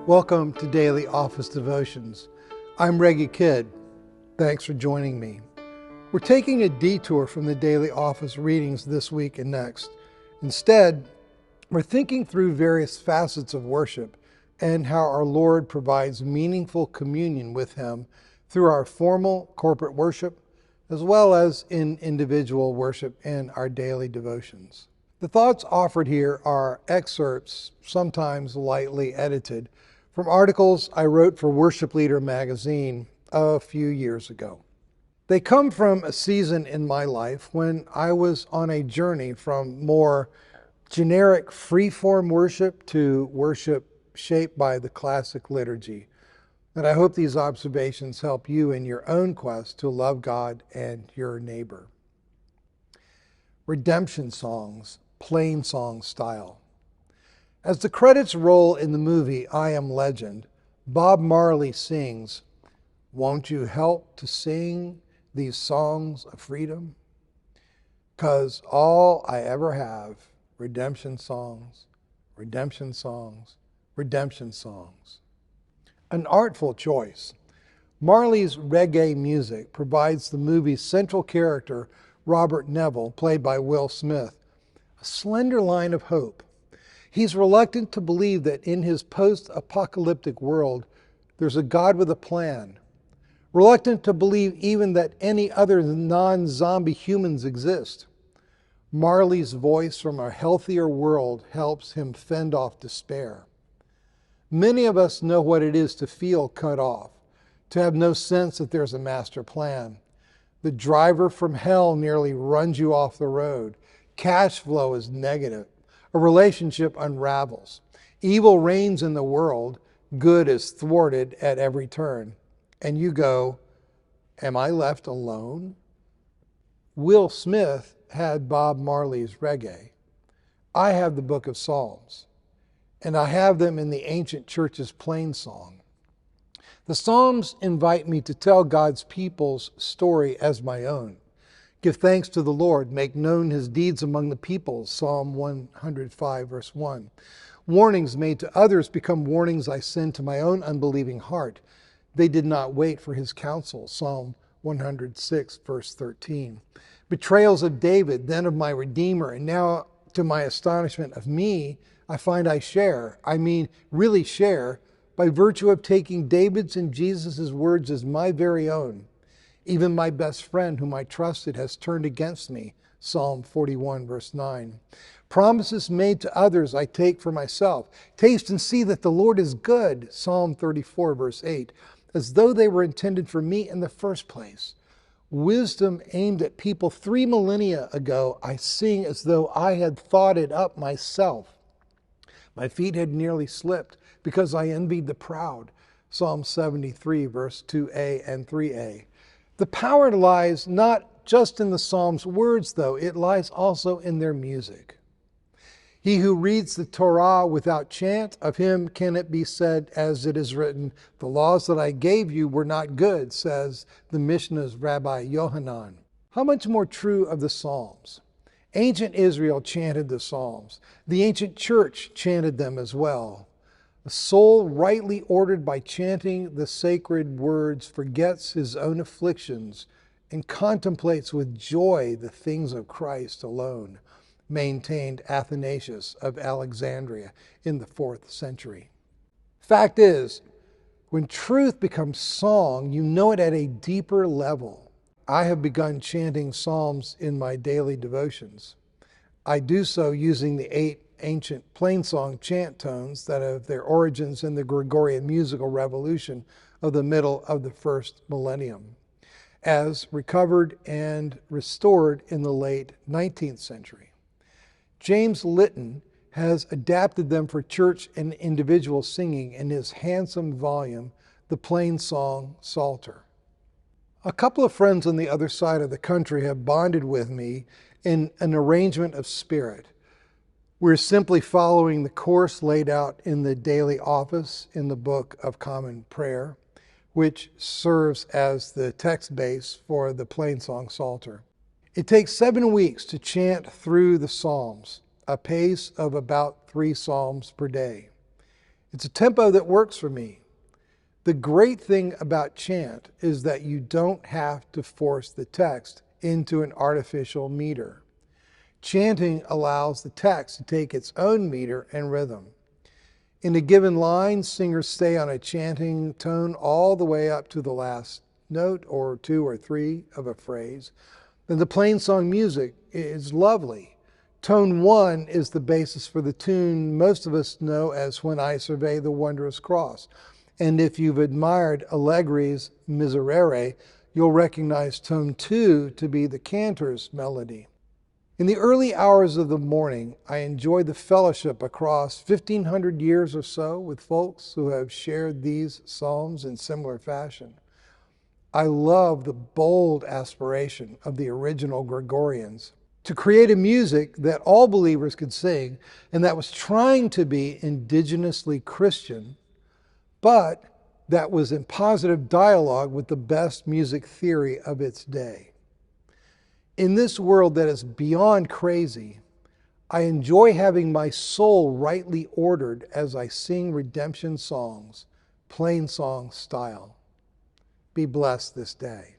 Welcome to Daily Office Devotions. I'm Reggie Kidd. Thanks for joining me. We're taking a detour from the Daily Office readings this week and next. Instead, we're thinking through various facets of worship and how our Lord provides meaningful communion with Him through our formal corporate worship, as well as in individual worship and our daily devotions. The thoughts offered here are excerpts, sometimes lightly edited, from articles I wrote for Worship Leader magazine a few years ago. They come from a season in my life when I was on a journey from more generic free-form worship to worship shaped by the classic liturgy. And I hope these observations help you in your own quest to love God and your neighbor. Redemption songs, plain song style. As the credits roll in the movie I Am Legend, Bob Marley sings, "Won't you help to sing these songs of freedom? 'Cause all I ever have, redemption songs, redemption songs, redemption songs." An artful choice. Marley's reggae music provides the movie's central character, Robert Neville, played by Will Smith, a slender line of hope. He's reluctant to believe that in his post-apocalyptic world, there's a God with a plan. Reluctant to believe even that any other non-zombie humans exist. Marley's voice from a healthier world helps him fend off despair. Many of us know what it is to feel cut off, to have no sense that there's a master plan. The driver from hell nearly runs you off the road. Cash flow is negative. A relationship unravels. Evil reigns in the world. Good is thwarted at every turn. And you go, am I left alone? Will Smith had Bob Marley's reggae. I have the Book of Psalms. And I have them in the ancient church's plain song. The Psalms invite me to tell God's people's story as my own. Give thanks to the Lord, make known His deeds among the peoples, Psalm 105, verse 1. Warnings made to others become warnings I send to my own unbelieving heart. They did not wait for His counsel, Psalm 106, verse 13. Betrayals of David, then of my Redeemer, and now to my astonishment of me, I find I share, really share, by virtue of taking David's and Jesus' words as my very own. Even my best friend whom I trusted has turned against me, Psalm 41, verse 9. Promises made to others I take for myself. Taste and see that the Lord is good, Psalm 34, verse 8, as though they were intended for me in the first place. Wisdom aimed at people 3 millennia ago, I sing as though I had thought it up myself. My feet had nearly slipped because I envied the proud, Psalm 73, verse 2a and 3a. The power lies not just in the Psalms' words, though. It lies also in their music. He who reads the Torah without chant, of him can it be said, as it is written, "The laws that I gave you were not good," says the Mishnah's Rabbi Yohanan. How much more true of the Psalms? Ancient Israel chanted the Psalms. The ancient church chanted them as well. A soul rightly ordered by chanting the sacred words forgets his own afflictions and contemplates with joy the things of Christ alone, maintained Athanasius of Alexandria in the 4th century. Fact is, when truth becomes song, you know it at a deeper level. I have begun chanting psalms in my daily devotions. I do so using the 8 ancient plainsong chant tones that have their origins in the Gregorian musical revolution of the middle of the 1st millennium, as recovered and restored in the late 19th century. James Litton has adapted them for church and individual singing in his handsome volume, The Plainsong Psalter. A couple of friends on the other side of the country have bonded with me in an arrangement of spirit. We're simply following the course laid out in the daily office in the Book of Common Prayer, which serves as the text base for the Plainsong Psalter. It takes 7 weeks to chant through the Psalms, a pace of about 3 psalms per day. It's a tempo that works for me. The great thing about chant is that you don't have to force the text into an artificial meter. Chanting allows the text to take its own meter and rhythm. In a given line, singers stay on a chanting tone all the way up to the last note or two or three of a phrase. Then the plain song music is lovely. Tone 1 is the basis for the tune most of us know as When I Survey the Wondrous Cross. And if you've admired Allegri's Miserere, you'll recognize tone 2 to be the cantor's melody. In the early hours of the morning, I enjoy the fellowship across 1,500 years or so with folks who have shared these psalms in similar fashion. I love the bold aspiration of the original Gregorians to create a music that all believers could sing and that was trying to be indigenously Christian, but that was in positive dialogue with the best music theory of its day. In this world that is beyond crazy, I enjoy having my soul rightly ordered as I sing redemption songs, plain song style. Be blessed this day.